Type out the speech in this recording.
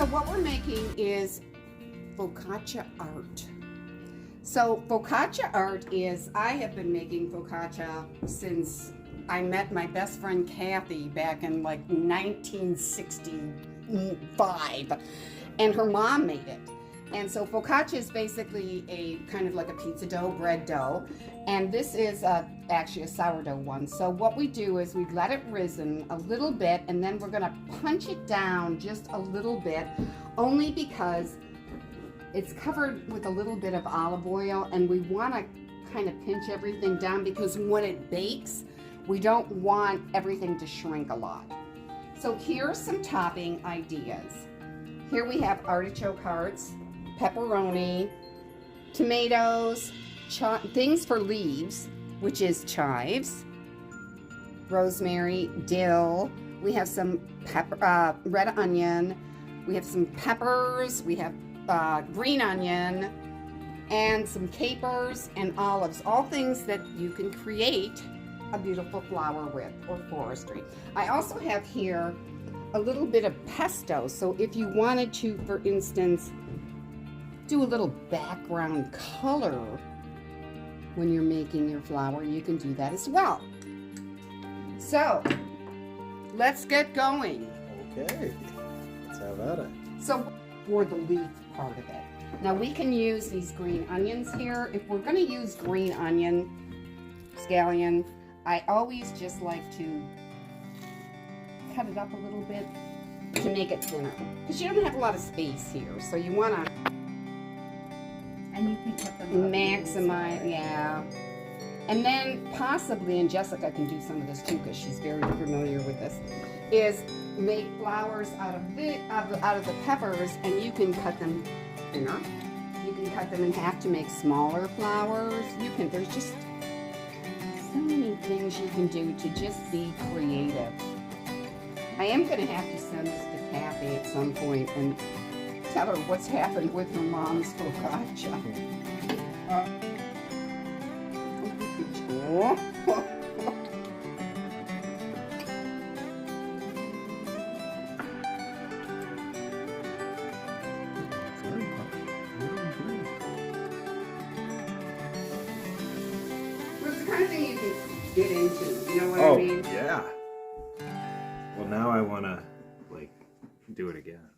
So what we're making is focaccia art. So focaccia art is, I have been making focaccia since I met my best friend Kathy back in like 1965, and her mom made it. And so focaccia is basically a kind of like a pizza dough, bread dough, and this is actually a sourdough one. So what we do is we let it risen a little bit, and then we're gonna punch it down just a little bit, only because it's covered with a little bit of olive oil, and we wanna kind of pinch everything down because when it bakes, we don't want everything to shrink a lot. So here are some topping ideas. Here we have artichoke hearts, pepperoni, tomatoes, things for leaves, which is chives, rosemary, dill. We have some pepper, red onion. We have some peppers. We have green onion and some capers and olives. All things that you can create a beautiful flower with, or forestry. I also have here a little bit of pesto. So if you wanted to, for instance, do a little background color when you're making your flower, you can do that as well. So let's get going. Okay, let's have at it. So for the leaf part of it. Now we can use these green onions here. If we're gonna use green onion, scallion, I always just like to cut it up a little bit to make it thinner, because you don't have a lot of space here, so you want to maximize, yeah. And then possibly, and Jessica can do some of this too because she's very familiar with this, is make flowers out of the peppers, and you can cut them thinner. You can cut them in half to make smaller flowers. There's just so many things you can do to just be creative. I am going to have to send this to Kathy at some point and tell her what's happened with her mom's focaccia. It's the kind of thing you can get into, you know what I mean? Yeah. Well, now I want to, like, do it again.